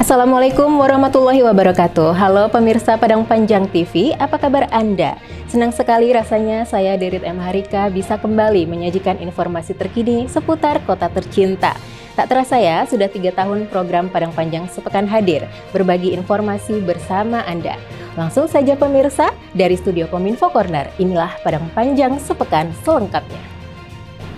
Assalamualaikum warahmatullahi wabarakatuh. Halo pemirsa Padang Panjang TV, apa kabar Anda? Senang sekali rasanya saya Derit M. Harika bisa kembali menyajikan informasi terkini seputar kota tercinta. Tak terasa ya, sudah 3 tahun program Padang Panjang Sepekan hadir, berbagi informasi bersama Anda. Langsung saja pemirsa, dari studio Kominfo Corner, inilah Padang Panjang Sepekan selengkapnya.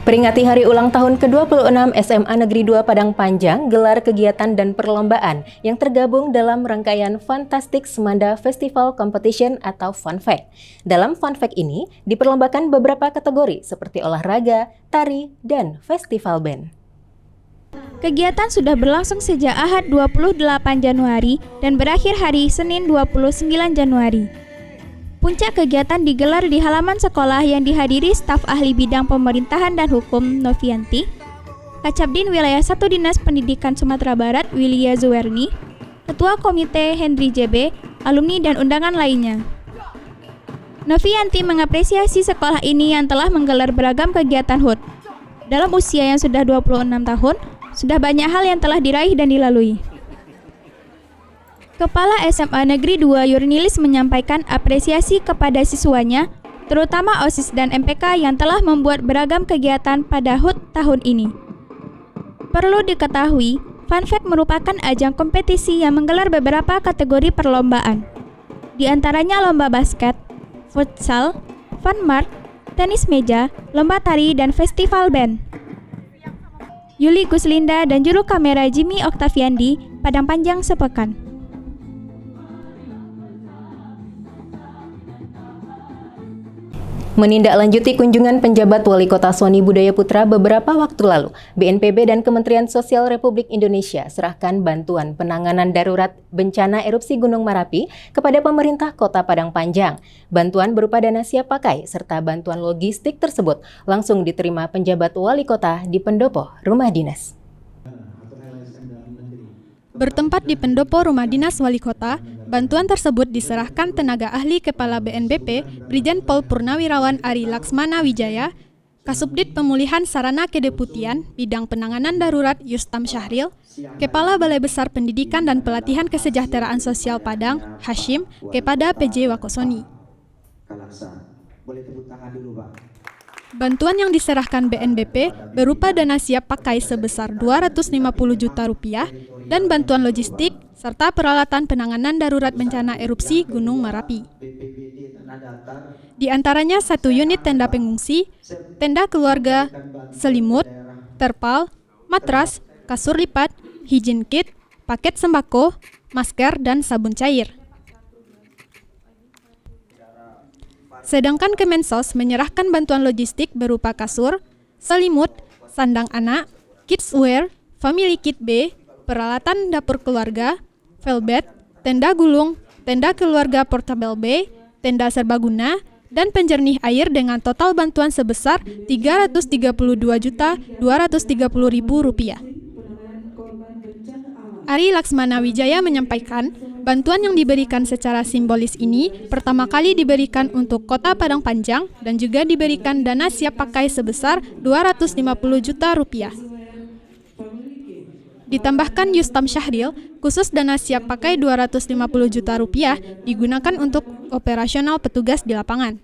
Peringati hari ulang tahun ke-26 SMA Negeri 2 Padang Panjang gelar kegiatan dan perlombaan yang tergabung dalam rangkaian Fantastic Semanda Festival Competition atau Funfact. Dalam Funfact ini diperlombakan beberapa kategori seperti olahraga, tari, dan festival band. Kegiatan sudah berlangsung sejak Ahad 28 Januari dan berakhir hari Senin 29 Januari. Puncak kegiatan digelar di halaman sekolah yang dihadiri staf ahli bidang pemerintahan dan hukum Novianti, Kacabdin Wilayah 1 Dinas Pendidikan Sumatera Barat Wilia Zuwerni, Ketua Komite Henry JB, alumni dan undangan lainnya. Novianti mengapresiasi sekolah ini yang telah menggelar beragam kegiatan HUT. Dalam usia yang sudah 26 tahun, sudah banyak hal yang telah diraih dan dilalui. Kepala SMA Negeri 2 Yurnilis menyampaikan apresiasi kepada siswanya, terutama OSIS dan MPK yang telah membuat beragam kegiatan pada HUT tahun ini. Perlu diketahui, Funfact merupakan ajang kompetisi yang menggelar beberapa kategori perlombaan. Di antaranya lomba basket, futsal, funmart, tenis meja, lomba tari, dan festival band. Yuli Guslinda dan juru kamera Jimmy Oktaviandi, Padang Panjang Sepekan. Menindaklanjuti kunjungan penjabat Wali Kota Sony Budaya Putra beberapa waktu lalu, BNPB dan Kementerian Sosial Republik Indonesia serahkan bantuan penanganan darurat bencana erupsi Gunung Merapi kepada pemerintah Kota Padang Panjang. Bantuan berupa dana siap pakai serta bantuan logistik tersebut langsung diterima penjabat Wali Kota di pendopo rumah dinas. Bertempat di pendopo rumah dinas wali kota, bantuan tersebut diserahkan tenaga ahli Kepala BNPB, Brigjen Pol Purnawirawan Ari Laksmana Wijaya, Kasubdit Pemulihan Sarana Kedeputian, Bidang Penanganan Darurat Yustam Syahril, Kepala Balai Besar Pendidikan dan Pelatihan Kesejahteraan Sosial Padang, Hashim, kepada PJ Wakosoni. Bantuan yang diserahkan BNPB berupa dana siap pakai sebesar Rp250 juta dan bantuan logistik serta peralatan penanganan darurat bencana erupsi Gunung Merapi. Di antaranya 1 unit tenda pengungsi, tenda keluarga, selimut, terpal, matras, kasur lipat, hygiene kit, paket sembako, masker, dan sabun cair. Sedangkan Kemensos menyerahkan bantuan logistik berupa kasur, selimut, sandang anak, kidswear, family kit B, peralatan dapur keluarga, velbet, tenda gulung, tenda keluarga portable B, tenda serbaguna, dan penjernih air dengan total bantuan sebesar Rp332.230.000. Ari Laksmana Wijaya menyampaikan, bantuan yang diberikan secara simbolis ini pertama kali diberikan untuk Kota Padang Panjang dan juga diberikan dana siap pakai sebesar Rp250 juta. Ditambahkan Yustam Syahril, khusus dana siap pakai Rp250 juta digunakan untuk operasional petugas di lapangan.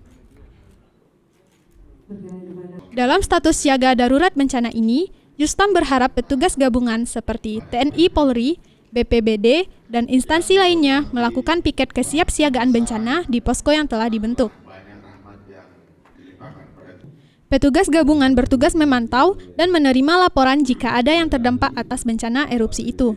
Dalam status siaga darurat bencana ini, Yustam berharap petugas gabungan seperti TNI Polri, BPBD, dan instansi lainnya melakukan piket kesiapsiagaan bencana di posko yang telah dibentuk. Petugas gabungan bertugas memantau dan menerima laporan jika ada yang terdampak atas bencana erupsi itu.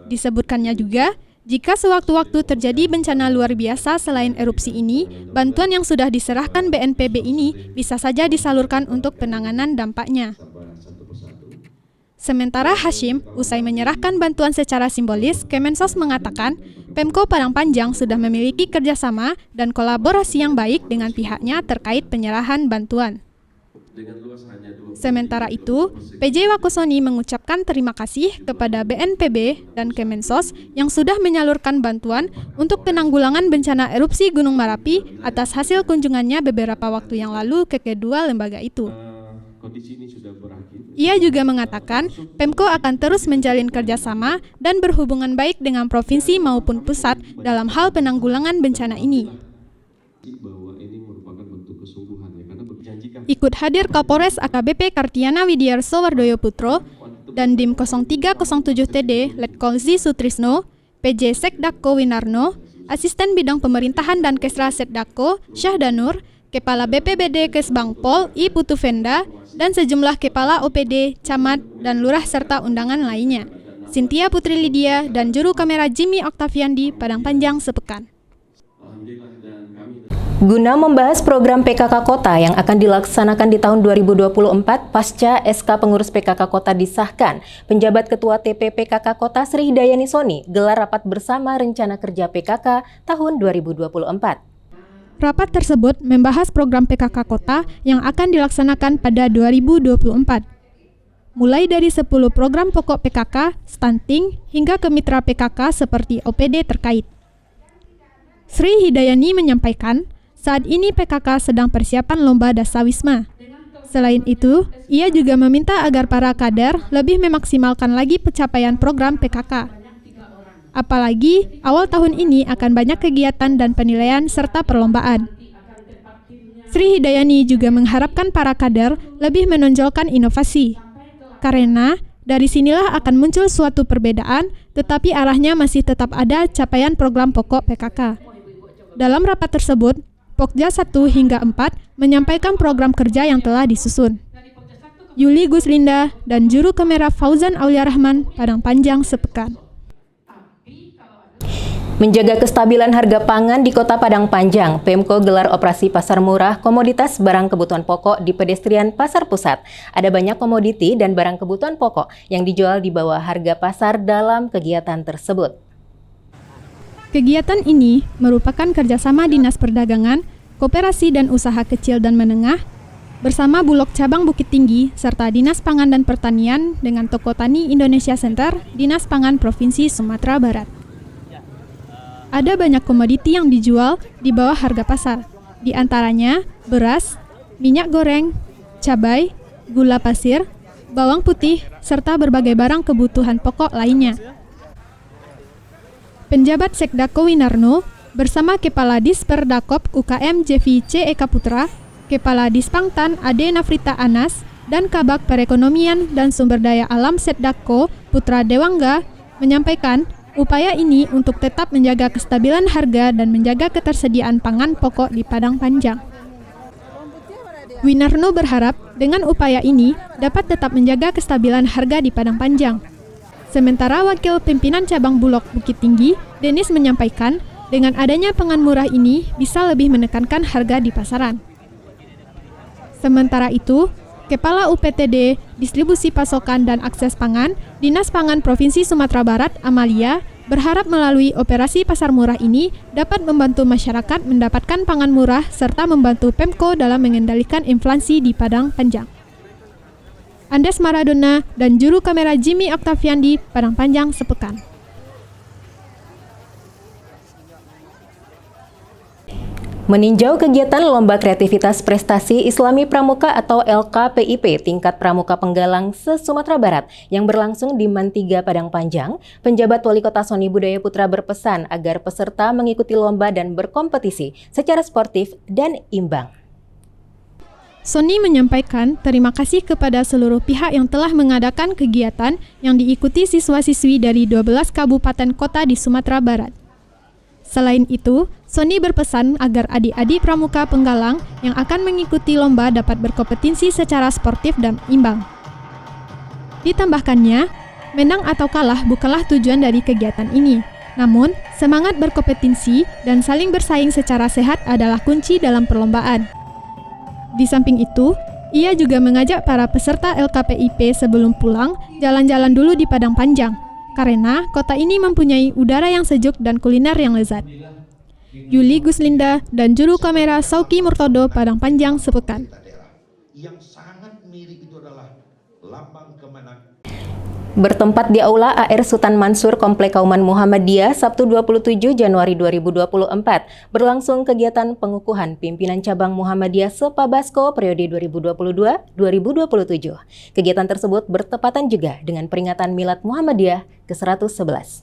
Disebutkannya juga, jika sewaktu-waktu terjadi bencana luar biasa selain erupsi ini, bantuan yang sudah diserahkan BNPB ini bisa saja disalurkan untuk penanganan dampaknya. Sementara Hashim, usai menyerahkan bantuan secara simbolis, Kemensos mengatakan, Pemko Padang Panjang sudah memiliki kerjasama dan kolaborasi yang baik dengan pihaknya terkait penyerahan bantuan. Sementara itu, PJ Wakosoni mengucapkan terima kasih kepada BNPB dan Kemensos yang sudah menyalurkan bantuan untuk penanggulangan bencana erupsi Gunung Merapi atas hasil kunjungannya beberapa waktu yang lalu ke kedua lembaga itu. Ia juga mengatakan Pemko akan terus menjalin kerjasama dan berhubungan baik dengan provinsi maupun pusat dalam hal penanggulangan bencana ini. Ikut hadir Kapolres AKBP Kartiana Widyarso Wardoyo Putro dan Dim 0307 TD Letkol Z Sutrisno, PJ Sekdako Winarno, Asisten Bidang Pemerintahan dan Kesra Setdako Syahdanur, Kepala BPBD Kesbangpol I Putu Venda, dan sejumlah Kepala OPD, Camat, dan Lurah serta undangan lainnya. Cynthia Putri Lydia dan juru kamera Jimmy Octaviandi Padang Panjang sepekan. Guna membahas program PKK Kota yang akan dilaksanakan di tahun 2024 pasca SK Pengurus PKK Kota disahkan, penjabat Ketua TP PKK Kota Sri Hidayani Soni gelar rapat bersama rencana kerja PKK tahun 2024. Rapat tersebut membahas program PKK Kota yang akan dilaksanakan pada 2024. Mulai dari 10 program pokok PKK, stunting, hingga ke mitra PKK seperti OPD terkait. Sri Hidayani menyampaikan, saat ini PKK sedang persiapan Lomba Dasawisma. Selain itu, ia juga meminta agar para kader lebih memaksimalkan lagi pencapaian program PKK. Apalagi, awal tahun ini akan banyak kegiatan dan penilaian serta perlombaan. Sri Hidayani juga mengharapkan para kader lebih menonjolkan inovasi. Karena, dari sinilah akan muncul suatu perbedaan, tetapi arahnya masih tetap ada capaian program pokok PKK. Dalam rapat tersebut, Pokja 1 hingga 4 menyampaikan program kerja yang telah disusun. Yuli Guslinda dan juru kamera Fauzan Aulia Rahman Padang Panjang sepekan. Menjaga kestabilan harga pangan di Kota Padang Panjang, Pemko gelar operasi pasar murah komoditas barang kebutuhan pokok di pedestrian Pasar Pusat. Ada banyak komoditi dan barang kebutuhan pokok yang dijual di bawah harga pasar dalam kegiatan tersebut. Kegiatan ini merupakan kerjasama Dinas Perdagangan, Koperasi dan Usaha Kecil dan Menengah, bersama Bulog Cabang Bukit Tinggi, serta Dinas Pangan dan Pertanian dengan Toko Tani Indonesia Center, Dinas Pangan Provinsi Sumatera Barat. Ada banyak komoditi yang dijual di bawah harga pasar, di antaranya beras, minyak goreng, cabai, gula pasir, bawang putih, serta berbagai barang kebutuhan pokok lainnya. Penjabat Sekdako Winarno bersama Kepala Disperdakop UKM JVC Eka Putra, Kepala Dispangtan Ade Nafrita Anas, dan Kabak Perekonomian dan Sumber Daya Alam Setdako Putra Dewangga menyampaikan upaya ini untuk tetap menjaga kestabilan harga dan menjaga ketersediaan pangan pokok di Padang Panjang. Winarno berharap dengan upaya ini dapat tetap menjaga kestabilan harga di Padang Panjang. Sementara Wakil Pimpinan Cabang Bulog Bukit Tinggi, Denis menyampaikan, dengan adanya pangan murah ini bisa lebih menekankan harga di pasaran. Sementara itu, Kepala UPTD, Distribusi Pasokan dan Akses Pangan, Dinas Pangan Provinsi Sumatera Barat, Amalia, berharap melalui operasi pasar murah ini dapat membantu masyarakat mendapatkan pangan murah serta membantu Pemko dalam mengendalikan inflasi di Padang Panjang. Andes Maradona dan juru kamera Jimmy Octaviandi Padang Panjang sepekan. Meninjau kegiatan Lomba Kreativitas Prestasi Islami Pramuka atau LKPIP tingkat Pramuka Penggalang se-Sumatera Barat yang berlangsung di Mantiga Padang Panjang, penjabat Wali Kota Soni Budaya Putra berpesan agar peserta mengikuti lomba dan berkompetisi secara sportif dan imbang. Soni menyampaikan terima kasih kepada seluruh pihak yang telah mengadakan kegiatan yang diikuti siswa-siswi dari 12 kabupaten kota di Sumatera Barat. Selain itu, Soni berpesan agar adik-adik pramuka Penggalang yang akan mengikuti lomba dapat berkompetisi secara sportif dan imbang. Ditambahkannya, menang atau kalah bukanlah tujuan dari kegiatan ini. Namun, semangat berkompetisi dan saling bersaing secara sehat adalah kunci dalam perlombaan. Di samping itu, ia juga mengajak para peserta LKPIP sebelum pulang jalan-jalan dulu di Padang Panjang, karena kota ini mempunyai udara yang sejuk dan kuliner yang lezat. Yuli Guslinda dan juru kamera Sauki Murtodo Padang Panjang sepekan. Yang sangat mirip itu adalah lambang kemenangan. Bertempat di Aula AR Sultan Mansur Komplek Kauman Muhammadiyah Sabtu 27 Januari 2024 berlangsung kegiatan pengukuhan pimpinan cabang Muhammadiyah Sepabasko periode 2022-2027. Kegiatan tersebut bertepatan juga dengan peringatan Milad Muhammadiyah ke-111.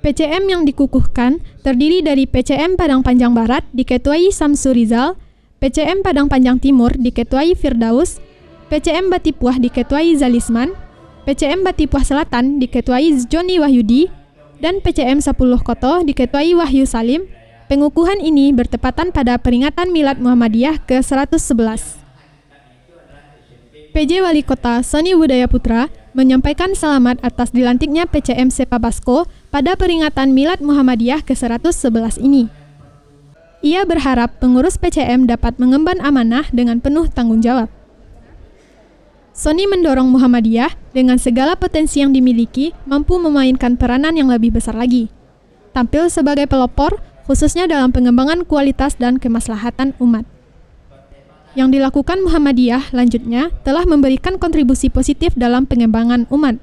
PCM yang dikukuhkan terdiri dari PCM Padang Panjang Barat diketuai Samsu Rizal, PCM Padang Panjang Timur diketuai Firdaus, PCM Batipuah diketuai Zalisman, PCM Batipuah Selatan diketuai Joni Wahyudi, dan PCM 10 Koto diketuai Wahyu Salim. Pengukuhan ini bertepatan pada peringatan Milad Muhammadiyah ke-111. PJ Wali Kota Sony Budaya Putra menyampaikan selamat atas dilantiknya PCM Sepabasko pada peringatan Milad Muhammadiyah ke-111 ini. Ia berharap pengurus PCM dapat mengemban amanah dengan penuh tanggung jawab. Sony mendorong Muhammadiyah dengan segala potensi yang dimiliki mampu memainkan peranan yang lebih besar lagi. Tampil sebagai pelopor, khususnya dalam pengembangan kualitas dan kemaslahatan umat. Yang dilakukan Muhammadiyah lanjutnya telah memberikan kontribusi positif dalam pengembangan umat.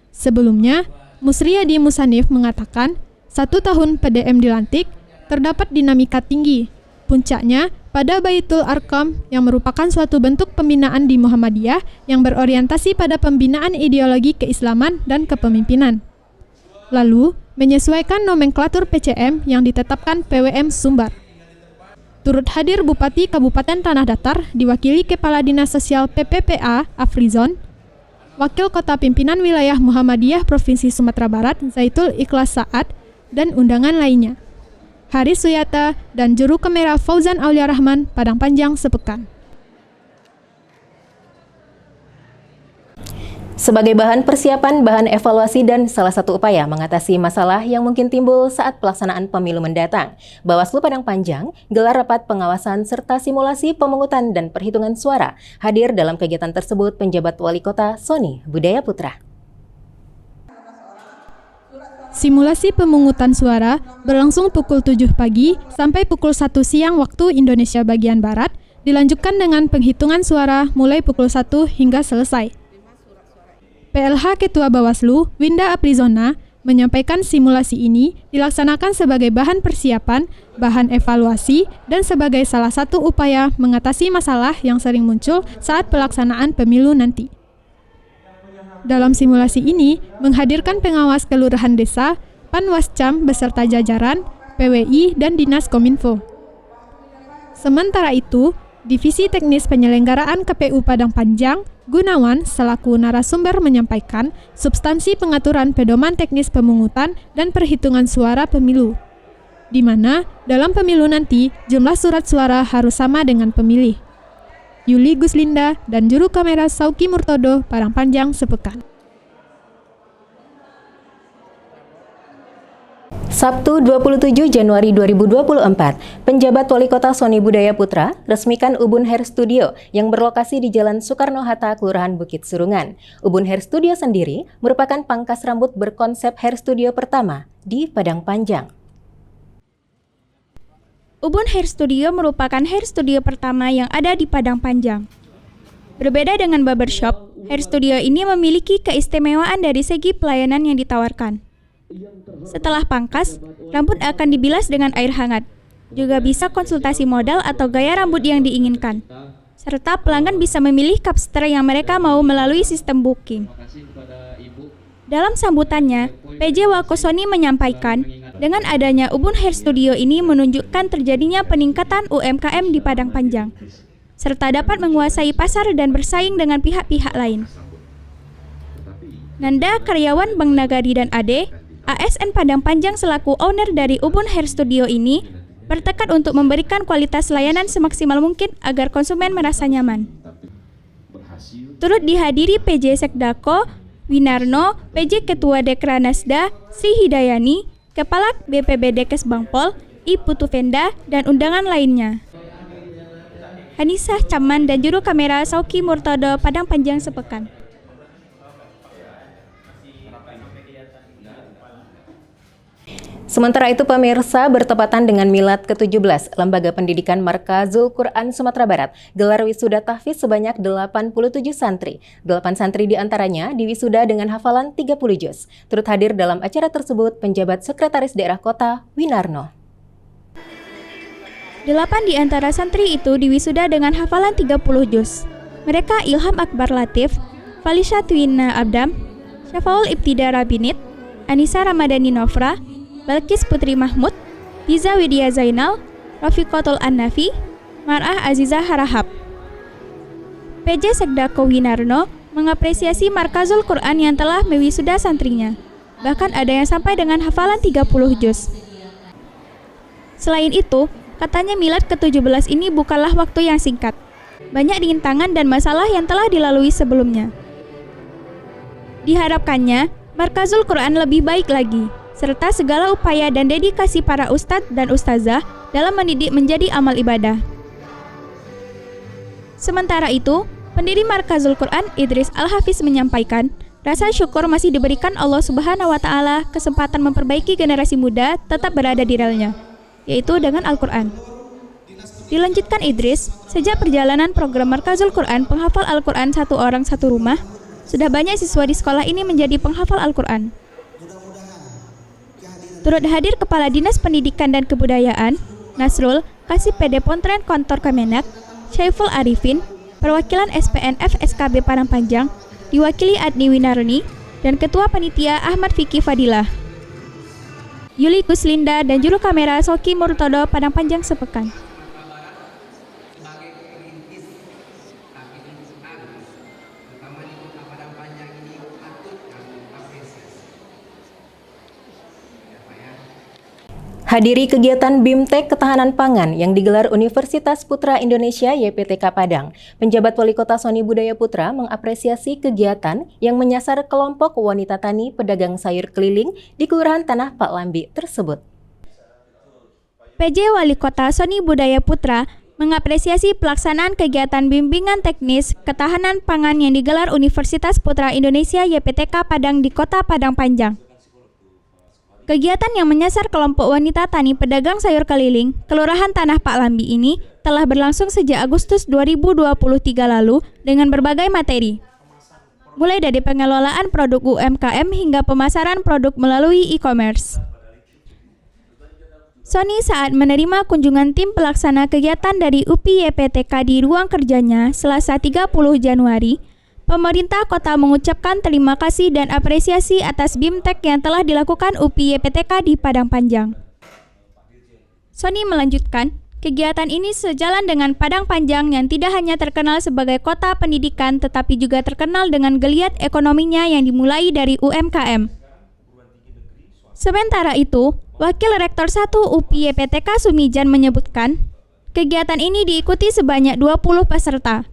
Sebelumnya, Musriyadi Musanif mengatakan, 1 tahun PDM dilantik, terdapat dinamika tinggi. Puncaknya pada Baitul Arkam yang merupakan suatu bentuk pembinaan di Muhammadiyah yang berorientasi pada pembinaan ideologi keislaman dan kepemimpinan. Lalu, menyesuaikan nomenklatur PCM yang ditetapkan PWM Sumbar. Turut hadir Bupati Kabupaten Tanah Datar diwakili Kepala Dinas Sosial PPPA Afrizon, Wakil Kota Pimpinan Wilayah Muhammadiyah Provinsi Sumatera Barat Zaitul Ikhlas Saad, dan undangan lainnya. Haris Suyata dan Juru Kamera Fauzan Aulia Rahman Padang Panjang sepekan. Sebagai bahan persiapan, bahan evaluasi, dan salah satu upaya mengatasi masalah yang mungkin timbul saat pelaksanaan pemilu mendatang, Bawaslu Padang Panjang gelar rapat pengawasan serta simulasi pemungutan dan perhitungan suara. Hadir dalam kegiatan tersebut penjabat Wali Kota Sony Budaya Putra. Simulasi pemungutan suara berlangsung pukul 7 pagi sampai pukul 1 siang waktu Indonesia bagian Barat, dilanjutkan dengan penghitungan suara mulai pukul 1 hingga selesai. PLH Ketua Bawaslu, Winda Aprizona, menyampaikan simulasi ini dilaksanakan sebagai bahan persiapan, bahan evaluasi, dan sebagai salah satu upaya mengatasi masalah yang sering muncul saat pelaksanaan pemilu nanti. Dalam simulasi ini, menghadirkan pengawas kelurahan desa, Panwascam beserta jajaran, PWI, dan Dinas Kominfo. Sementara itu, Divisi Teknis Penyelenggaraan KPU Padang Panjang, Gunawan, selaku narasumber menyampaikan substansi pengaturan pedoman teknis pemungutan dan perhitungan suara pemilu, di mana dalam pemilu nanti jumlah surat suara harus sama dengan pemilih. Yuli Guslinda dan Juru Kamera Sauki Murtodo Padang Panjang sepekan. Sabtu 27 Januari 2024, penjabat Wali Kota Sony Budaya Putra resmikan Ubun Hair Studio yang berlokasi di Jalan Soekarno-Hatta, Kelurahan Bukit Surungan. Ubun Hair Studio sendiri merupakan pangkas rambut berkonsep hair studio pertama di Padang Panjang. Ubun Hair Studio merupakan hair studio pertama yang ada di Padang Panjang. Berbeda dengan barbershop, hair studio ini memiliki keistimewaan dari segi pelayanan yang ditawarkan. Setelah pangkas, rambut akan dibilas dengan air hangat. Juga bisa konsultasi model atau gaya rambut yang diinginkan. Serta pelanggan bisa memilih kapster yang mereka mau melalui sistem booking. Dalam sambutannya, PJ Wakosoni menyampaikan, dengan adanya Ubun Hair Studio ini menunjukkan terjadinya peningkatan UMKM di Padang Panjang, serta dapat menguasai pasar dan bersaing dengan pihak-pihak lain. Nanda, karyawan Bank Nagari dan Ade, ASN Padang Panjang selaku owner dari Ubun Hair Studio ini, bertekad untuk memberikan kualitas layanan semaksimal mungkin agar konsumen merasa nyaman. Turut dihadiri PJ Sekdako, Winarno, PJ Ketua Dekranasda, Sri Hidayani, Kepala BPBDkes Bangpol, I Putu Venda, dan undangan lainnya. Hanisah Caman dan Juru Kamera Sauki Murtodo Padang Panjang sepekan. Sementara itu pemirsa, bertepatan dengan Milad ke-17, Lembaga Pendidikan Markazul Quran Sumatera Barat gelar wisuda tahfiz sebanyak 87 santri. 8 santri diantaranya diwisuda dengan hafalan 30 juz. Turut hadir dalam acara tersebut penjabat Sekretaris Daerah Kota, Winarno. 8 di antara santri itu diwisuda dengan hafalan 30 juz. Mereka Ilham Akbar Latif, Falisha Twina Abdam, Syafaul Ibtida Rabinit, Anissa Ramadhani Nofra, Balkis Putri Mahmud, Diza Widya Zainal, Rafiqatul An-Nafi, Mar'ah Azizah Harahap. PJ Sekdako Winarno mengapresiasi Markazul Quran yang telah mewisuda santrinya. Bahkan ada yang sampai dengan hafalan 30 juz. Selain itu, katanya Milad ke-17 ini bukanlah waktu yang singkat. Banyak rintangan dan masalah yang telah dilalui sebelumnya. Diharapkannya, Markazul Quran lebih baik lagi, serta segala upaya dan dedikasi para ustadz dan ustazah dalam mendidik menjadi amal ibadah. Sementara itu, pendiri Markazul Quran Idris Al-Hafiz menyampaikan, rasa syukur masih diberikan Allah Subhanahu wa Ta'ala kesempatan memperbaiki generasi muda tetap berada di relnya, yaitu dengan Al-Quran. Dilanjutkan Idris, sejak perjalanan program Markazul Quran penghafal Al-Quran satu orang satu rumah, sudah banyak siswa di sekolah ini menjadi penghafal Al-Quran. Turut hadir Kepala Dinas Pendidikan dan Kebudayaan, Nasrul, Kasih PD Pontren Kantor Kemenak, Syaiful Arifin, perwakilan SPNF SKB Padangpanjang, diwakili Adni Winarni, dan Ketua Panitia Ahmad Fikri Fadilah. Yuli Guslinda dan juru kamera Soki Murtodo Padangpanjang sepekan. Hadiri kegiatan BIMTEK Ketahanan Pangan yang digelar Universitas Putra Indonesia YPTK Padang, penjabat Wali Kota Sony Budaya Putra mengapresiasi kegiatan yang menyasar kelompok wanita tani pedagang sayur keliling di Kelurahan Tanah Pak Lambi tersebut. PJ Wali Kota Sony Budaya Putra mengapresiasi pelaksanaan kegiatan bimbingan teknis ketahanan pangan yang digelar Universitas Putra Indonesia YPTK Padang di Kota Padang Panjang. Kegiatan yang menyasar kelompok wanita tani pedagang sayur keliling, Kelurahan Tanah Pak Lambi ini telah berlangsung sejak Agustus 2023 lalu dengan berbagai materi. Mulai dari pengelolaan produk UMKM hingga pemasaran produk melalui e-commerce. Sony saat menerima kunjungan tim pelaksana kegiatan dari UPI YPTK di ruang kerjanya Selasa 30 Januari, pemerintah kota mengucapkan terima kasih dan apresiasi atas BIMTEK yang telah dilakukan UPI YPTK di Padang Panjang. Sony melanjutkan, kegiatan ini sejalan dengan Padang Panjang yang tidak hanya terkenal sebagai kota pendidikan tetapi juga terkenal dengan geliat ekonominya yang dimulai dari UMKM. Sementara itu, Wakil Rektor 1 UPI YPTK Sumijan menyebutkan, kegiatan ini diikuti sebanyak 20 peserta.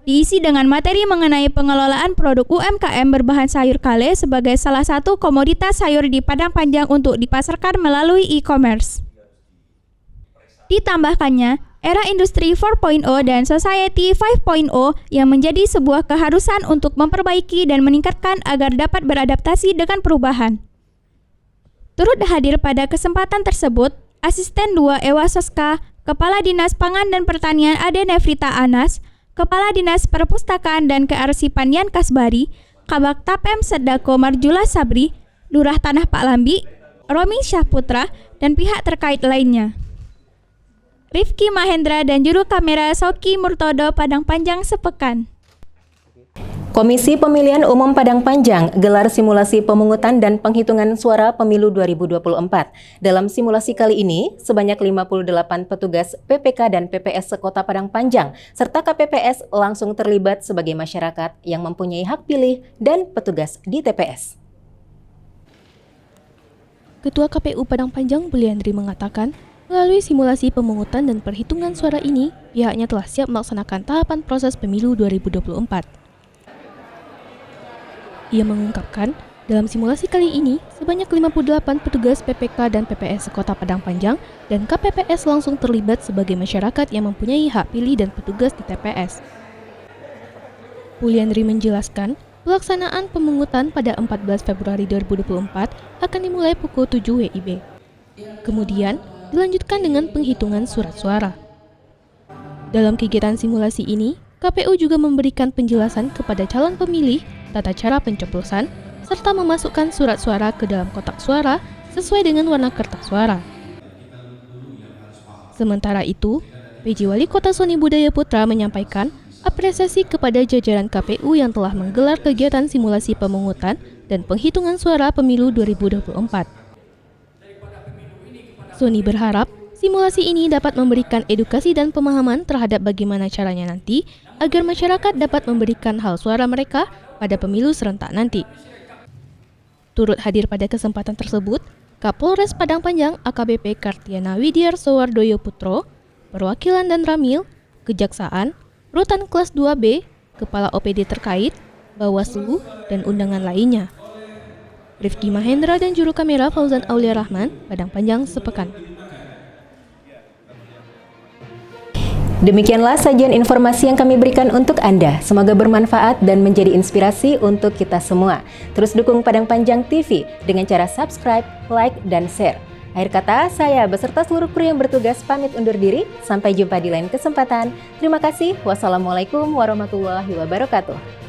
Diisi dengan materi mengenai pengelolaan produk UMKM berbahan sayur kale sebagai salah satu komoditas sayur di Padang Panjang untuk dipasarkan melalui e-commerce. Ditambahkannya, era industri 4.0 dan society 5.0 yang menjadi sebuah keharusan untuk memperbaiki dan meningkatkan agar dapat beradaptasi dengan perubahan. Turut hadir pada kesempatan tersebut, Asisten 2 Ewa Soska, Kepala Dinas Pangan dan Pertanian Ade Nefrita Anas, Kepala Dinas Perpustakaan dan Kearsipan Yan Kasbari, Kabak Tapem Sedako Marjula Sabri, Lurah Tanah Pak Lambi, Romi Syahputra, dan pihak terkait lainnya. Rifki Mahendra dan juru kamera Soki Murtodo Padang Panjang sepekan. Komisi Pemilihan Umum Padang Panjang gelar simulasi pemungutan dan penghitungan suara pemilu 2024. Dalam simulasi kali ini, sebanyak 58 petugas PPK dan PPS sekota Padang Panjang serta KPPS langsung terlibat sebagai masyarakat yang mempunyai hak pilih dan petugas di TPS. Ketua KPU Padang Panjang Buliandri mengatakan, melalui simulasi pemungutan dan perhitungan suara ini, pihaknya telah siap melaksanakan tahapan proses pemilu 2024. Ia mengungkapkan, dalam simulasi kali ini, sebanyak 58 petugas PPK dan PPS Sekota Padang Panjang dan KPPS langsung terlibat sebagai masyarakat yang mempunyai hak pilih dan petugas di TPS. Buliandri menjelaskan, pelaksanaan pemungutan pada 14 Februari 2024 akan dimulai pukul 7 WIB. Kemudian, dilanjutkan dengan penghitungan surat suara. Dalam kegiatan simulasi ini, KPU juga memberikan penjelasan kepada calon pemilih tata cara pencoblosan serta memasukkan surat suara ke dalam kotak suara sesuai dengan warna kertas suara. Sementara itu, PJ Wali Kota Sony Budaya Putra menyampaikan apresiasi kepada jajaran KPU yang telah menggelar kegiatan simulasi pemungutan dan penghitungan suara pemilu 2024. Sony berharap simulasi ini dapat memberikan edukasi dan pemahaman terhadap bagaimana caranya nanti agar masyarakat dapat memberikan hak suara mereka pada pemilu serentak nanti. Turut hadir pada kesempatan tersebut, Kapolres Padang Panjang AKBP Kartiana Widiarso Wardoyo Putro, perwakilan dan Ramil, Kejaksaan, Rutan Kelas 2B, Kepala OPD terkait, Bawaslu, dan undangan lainnya. Rifki Mahendra dan juru kamera Fauzan Aulia Rahman, Padang Panjang sepekan. Demikianlah sajian informasi yang kami berikan untuk Anda. Semoga bermanfaat dan menjadi inspirasi untuk kita semua. Terus dukung Padang Panjang TV dengan cara subscribe, like, dan share. Akhir kata, saya beserta seluruh kru yang bertugas pamit undur diri. Sampai jumpa di lain kesempatan. Terima kasih. Wassalamualaikum warahmatullahi wabarakatuh.